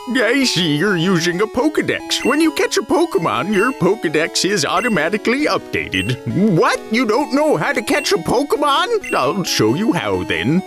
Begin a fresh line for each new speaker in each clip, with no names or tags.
I see you're using a Pokedex. When you catch a Pokemon, your Pokedex is automatically updated. What? You don't know how to catch a Pokemon? I'll show you how then.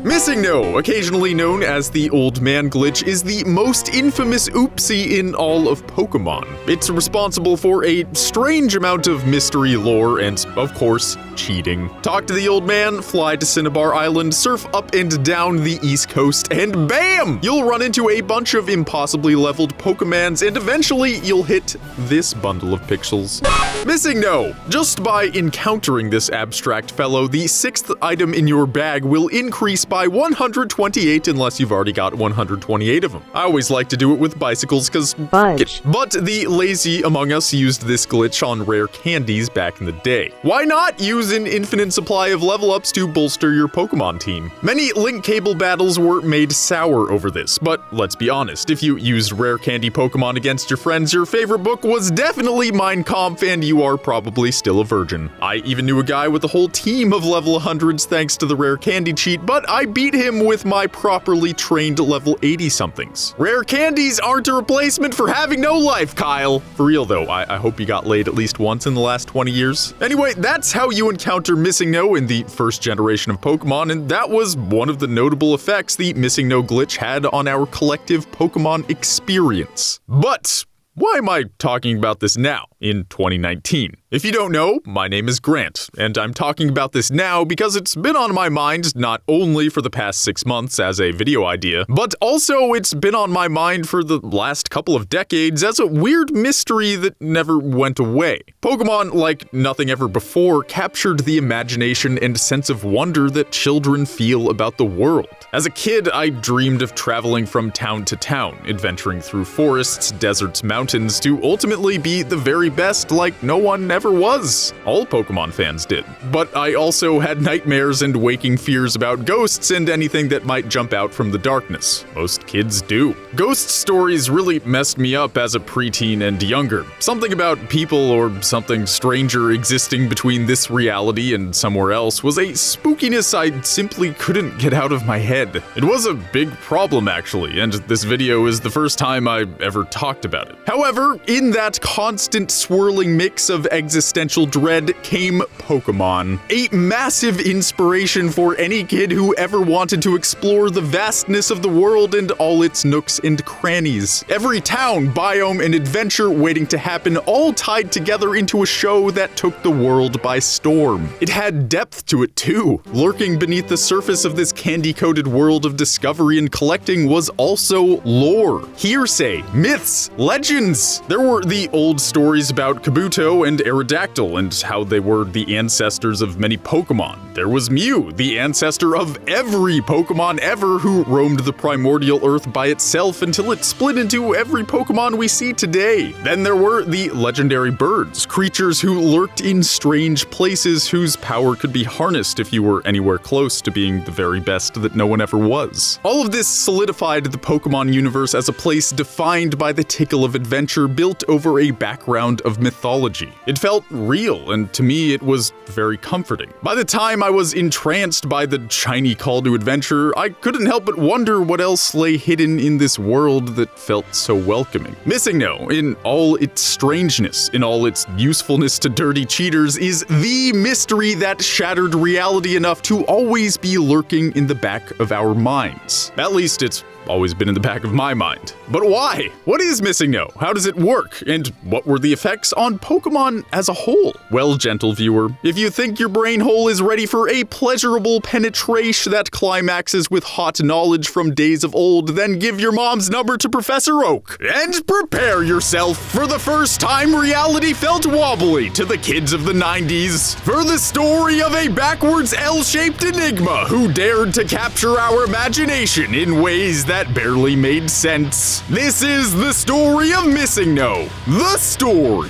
Missingno, occasionally known as the Old Man Glitch, is the most infamous oopsie in all of Pokemon. It's responsible for a strange amount of mystery lore and, of course, cheating. Talk to the old man, fly to Cinnabar Island, surf up and down the East Coast, and BAM! You'll run into a bunch of impossibly leveled Pokemans, and eventually you'll hit this bundle of pixels. Missingno! Just by encountering this abstract fellow, the 6th item in your bag will increase by 128 unless you've already got 128 of them. I always like to do it with bicycles because but the lazy among us used this glitch on rare candies back in the day. Why not use an infinite supply of level ups to bolster your Pokemon team? Many Link Cable battles were made sour over this, but let's be honest, if you used rare candy Pokemon against your friends, your favorite book was definitely Mein Kampf and you are probably still a virgin. I even knew a guy with a whole team of level 100s thanks to the rare candy cheat, but I beat him with my properly trained level 80-somethings. Rare candies aren't a replacement for having no life, Kyle. For real though, I hope you got laid at least once in the last 20 years. Anyway, that's how you encounter Missingno in the first generation of Pokemon, and that was one of the notable effects the Missingno glitch had on our collective Pokemon experience. But why am I talking about this now, in 2019? If you don't know, my name is Grant, and I'm talking about this now because it's been on my mind not only for the past 6 months as a video idea, but also it's been on my mind for the last couple of decades as a weird mystery that never went away. Pokemon, like nothing ever before, captured the imagination and sense of wonder that children feel about the world. As a kid, I dreamed of traveling from town to town, adventuring through forests, deserts, mountains, to ultimately be the very best like no one ever was. All Pokemon fans did. But I also had nightmares and waking fears about ghosts and anything that might jump out from the darkness. Most kids do. Ghost stories really messed me up as a preteen and younger. Something about people or something stranger existing between this reality and somewhere else was a spookiness I simply couldn't get out of my head. It was a big problem actually, and this video is the first time I ever talked about it. However, in that constant swirling mix of existential dread came Pokemon. A massive inspiration for any kid who ever wanted to explore the vastness of the world and all its nooks and crannies. Every town, biome, and adventure waiting to happen all tied together into a show that took the world by storm. It had depth to it too. Lurking beneath the surface of this candy-coated world of discovery and collecting was also lore, hearsay, myths, legends. There were the old stories about Kabuto and Aerodactyl and how they were the ancestors of many Pokemon. There was Mew, the ancestor of every Pokemon ever who roamed the primordial earth by itself until it split into every Pokemon we see today. Then there were the legendary birds, creatures who lurked in strange places whose power could be harnessed if you were anywhere close to being the very best that no one ever was. All of this solidified the Pokemon universe as a place defined by the tickle of adventure built over a background of mythology. It felt real, and to me it was very comforting. By the time I was entranced by the shiny call to adventure, I couldn't help but wonder what else lay hidden in this world that felt so welcoming. Missingno, in all its strangeness, in all its usefulness to dirty cheaters, is the mystery that shattered reality enough to always be lurking in the back of our minds. At least it's always been in the back of my mind. But why? What is Missingno? How does it work? And what were the effects on Pokemon as a whole? Well, gentle viewer, if you think your brain hole is ready for a pleasurable penetration that climaxes with hot knowledge from days of old, then give your mom's number to Professor Oak. And prepare yourself for the first time reality felt wobbly to the kids of the 90s. For the story of a backwards L-shaped enigma who dared to capture our imagination in ways that barely made sense. This is the story of Missingno. The story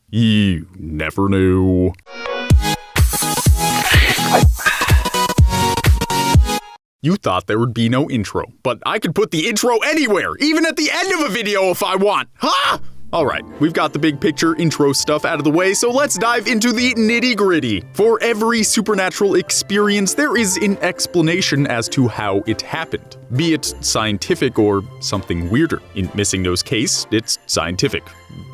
you never knew. You thought there would be no intro, but I could put the intro anywhere, even at the end of a video if I want. Ha! Alright, we've got the big picture intro stuff out of the way, so let's dive into the nitty-gritty. For every supernatural experience, there is an explanation as to how it happened, be it scientific or something weirder. In Missingno's case, it's scientific.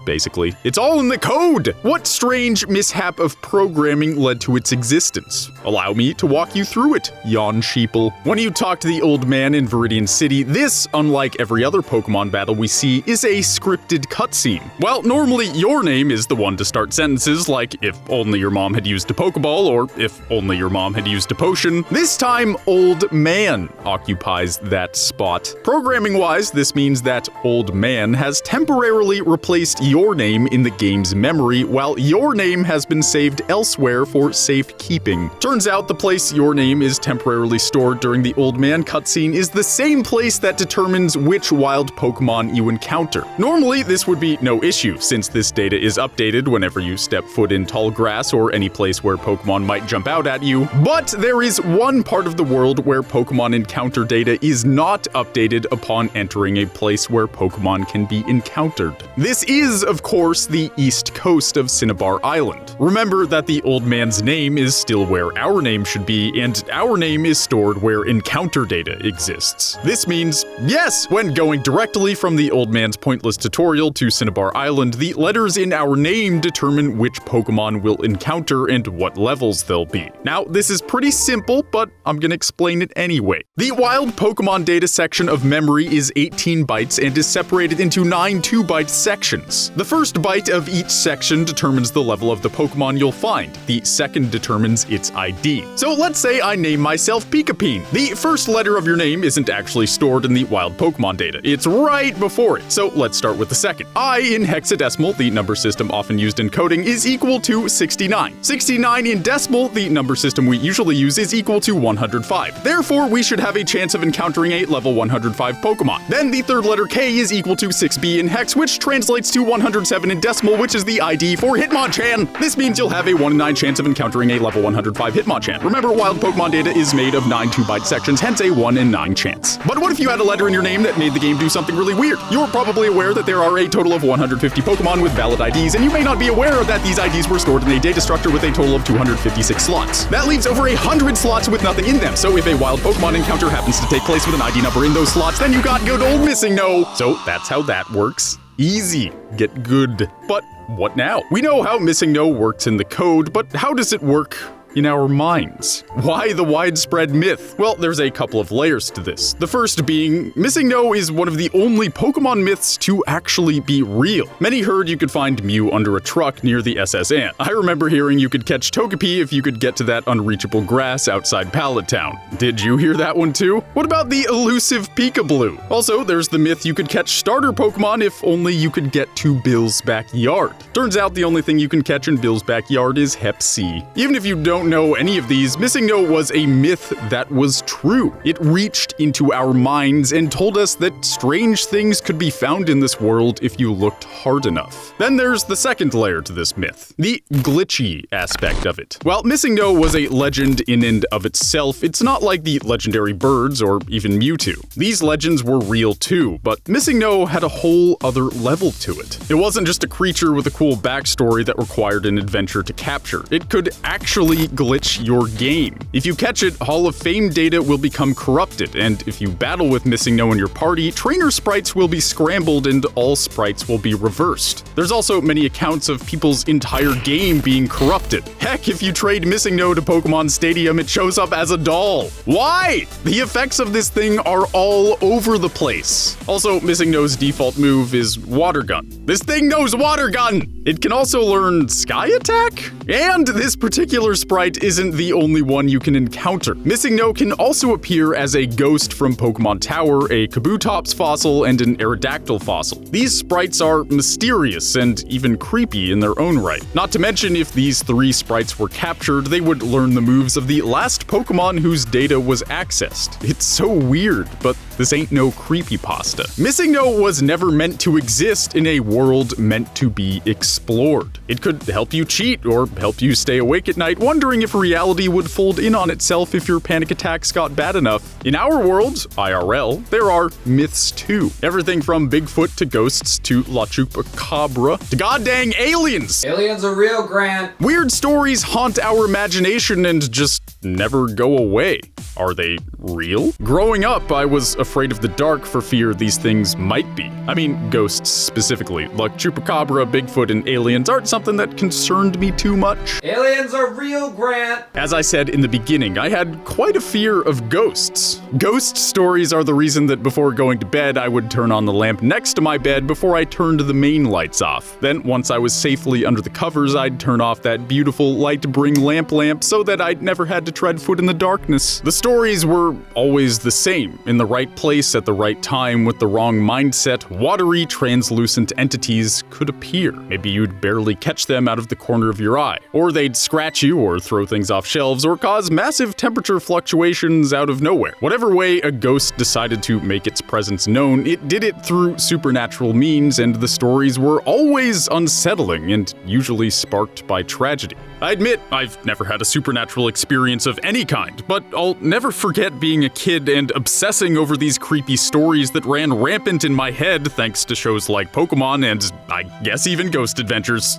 Basically, it's all in the code! What strange mishap of programming led to its existence? Allow me to walk you through it, yawn sheeple. When you talk to the old man in Viridian City, this, unlike every other Pokemon battle we see, is a scripted cutscene. Well, normally your name is the one to start sentences like, if only your mom had used a Pokeball, or if only your mom had used a potion. This time, old man occupies that spot. Programming-wise, this means that old man has temporarily replaced your name in the game's memory, while your name has been saved elsewhere for safekeeping. Turns out the place your name is temporarily stored during the old man cutscene is the same place that determines which wild Pokemon you encounter. Normally, this would be no issue, since this data is updated whenever you step foot in tall grass or any place where Pokemon might jump out at you. But there is one part of the world where Pokemon encounter data is not updated upon entering a place where Pokemon can be encountered. This is, of course, the east coast of Cinnabar Island. Remember that the old man's name is still where our name should be, and our name is stored where encounter data exists. This means, yes, when going directly from the old man's pointless tutorial to Cinnabar Island, the letters in our name determine which Pokemon we'll encounter and what levels they'll be. Now, this is pretty simple, but I'm gonna explain it anyway. The wild Pokemon data section of memory is 18 bytes and is separated into 9 2-byte sections. The first byte of each section determines the level of the Pokemon you'll find. The second determines its ID. So let's say I name myself Pikapeen. The first letter of your name isn't actually stored in the wild Pokemon data. It's right before it. So let's start with the second. I in hexadecimal, the number system often used in coding, is equal to 69. 69 in decimal, the number system we usually use, is equal to 105. Therefore, we should have a chance of encountering a level 105 Pokemon. Then the third letter K is equal to 6B in hex, which translates to 107 in decimal, which is the ID for Hitmonchan. This means you'll have a 1 in 9 chance of encountering a level 105 Hitmonchan. Remember, wild Pokemon data is made of 9 2-byte sections, hence a 1 in 9 chance. But what if you had a letter in your name that made the game do something really weird? You're probably aware that there are a total of 150 Pokemon with valid IDs, and you may not be aware that these IDs were stored in a data structure with a total of 256 slots. That leaves over 100 slots with nothing in them, so if a wild Pokemon encounter happens to take place with an ID number in those slots, then you got good old Missingno. So that's how that works. Easy. Get good. But what now? We know how Missingno works in the code, but how does it work in our minds? Why the widespread myth? Well, there's a couple of layers to this. The first being, Missingno is one of the only Pokemon myths to actually be real. Many heard you could find Mew under a truck near the SS Ant. I remember hearing you could catch Togepi if you could get to that unreachable grass outside Pallet Town. Did you hear that one too? What about the elusive Pikablu? Also, there's the myth you could catch starter Pokemon if only you could get to Bill's backyard. Turns out the only thing you can catch in Bill's backyard is Hep C. Even if you don't know any of these, Missingno was a myth that was true. It reached into our minds and told us that strange things could be found in this world if you looked hard enough. Then there's the second layer to this myth, the glitchy aspect of it. While Missingno was a legend in and of itself, it's not like the legendary birds or even Mewtwo. These legends were real too, but Missingno had a whole other level to it. It wasn't just a creature with a cool backstory that required an adventure to capture. It could actually glitch your game. If you catch it, Hall of Fame data will become corrupted, and if you battle with Missingno in your party, trainer sprites will be scrambled and all sprites will be reversed. There's also many accounts of people's entire game being corrupted. Heck, if you trade Missingno to Pokemon Stadium, it shows up as a doll. Why? The effects of this thing are all over the place. Also, Missingno's default move is Water Gun. This thing knows Water Gun! It can also learn Sky Attack? And this particular sprite isn't the only one you can encounter. Missingno can also appear as a ghost from Pokemon Tower, a Kabutops fossil, and an Aerodactyl fossil. These sprites are mysterious and even creepy in their own right. Not to mention, if these 3 sprites were captured, they would learn the moves of the last Pokemon whose data was accessed. It's so weird, but this ain't no creepypasta. Missingno was never meant to exist in a world meant to be explored. It could help you cheat or help you stay awake at night wondering wondering if reality would fold in on itself if your panic attacks got bad enough. In our world, IRL, there are myths too. Everything from Bigfoot to ghosts to La Chupacabra to goddamn aliens!
Aliens are real, Grant!
Weird stories haunt our imagination and just never go away. Are they real? Growing up, I was afraid of the dark for fear these things might be. I mean, ghosts specifically. Like Chupacabra, Bigfoot, and aliens aren't something that concerned me too much.
Aliens are real, Grant!
As I said in the beginning, I had quite a fear of ghosts. Ghost stories are the reason that before going to bed, I would turn on the lamp next to my bed before I turned the main lights off. Then, once I was safely under the covers, I'd turn off that beautiful light-to-bring lamp so that I'd never had to tread foot in the darkness. The stories were always the same. In the right place at the right time with the wrong mindset, watery, translucent entities could appear. Maybe you'd barely catch them out of the corner of your eye. Or they'd scratch you or throw things off shelves or cause massive temperature fluctuations out of nowhere. Whatever way a ghost decided to make its presence known, it did it through supernatural means, and the stories were always unsettling and usually sparked by tragedy. I admit, I've never had a supernatural experience of any kind, but I'll never forget being a kid and obsessing over these creepy stories that ran rampant in my head thanks to shows like Pokemon and, I guess, even Ghost Adventures.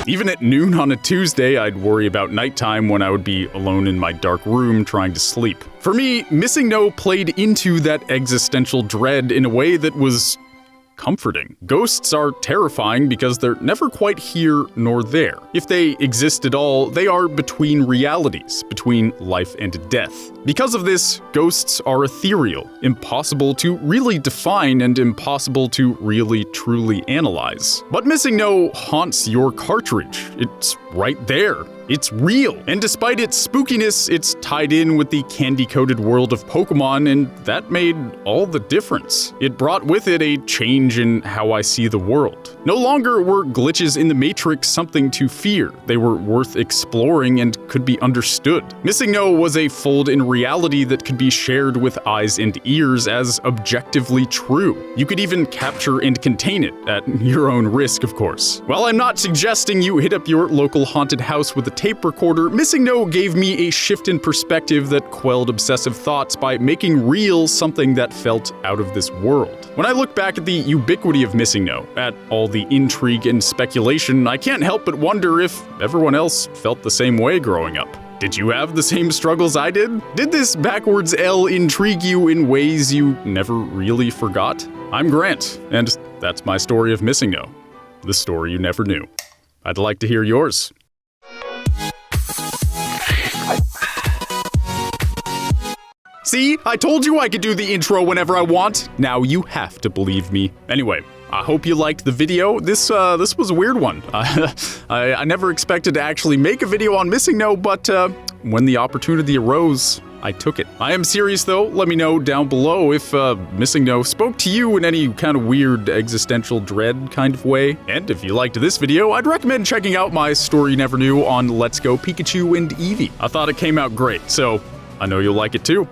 Even at noon on a Tuesday, I'd worry about nighttime when I would be alone in my dark room trying to sleep. For me, Missingno played into that existential dread in a way that was comforting. Ghosts are terrifying because they're never quite here nor there. If they exist at all, they are between realities, between life and death. Because of this, ghosts are ethereal, impossible to really define and impossible to really truly analyze. But Missingno haunts your cartridge. It's right there. It's real. And despite its spookiness, it's tied in with the candy-coated world of Pokemon, and that made all the difference. It brought with it a change in how I see the world. No longer were glitches in the Matrix something to fear. They were worth exploring and could be understood. Missingno was a fold in reality that could be shared with eyes and ears as objectively true. You could even capture and contain it, at your own risk, of course. While I'm not suggesting you hit up your local haunted house with a tape recorder, Missingno gave me a shift in perspective that quelled obsessive thoughts by making real something that felt out of this world. When I look back at the ubiquity of Missingno, at all the intrigue and speculation, I can't help but wonder if everyone else felt the same way growing up. Did you have the same struggles I did? Did this backwards L intrigue you in ways you never really forgot? I'm Grant, and that's my story of Missingno, the story you never knew. I'd like to hear yours. See, I told you I could do the intro whenever I want. Now you have to believe me. Anyway, I hope you liked the video. This was a weird one. I never expected to actually make a video on Missingno, but when the opportunity arose, I took it. I am serious though. Let me know down below if Missingno spoke to you in any kind of weird existential dread kind of way. And if you liked this video, I'd recommend checking out my story you never knew on Let's Go Pikachu and Eevee. I thought it came out great, so I know you'll like it too.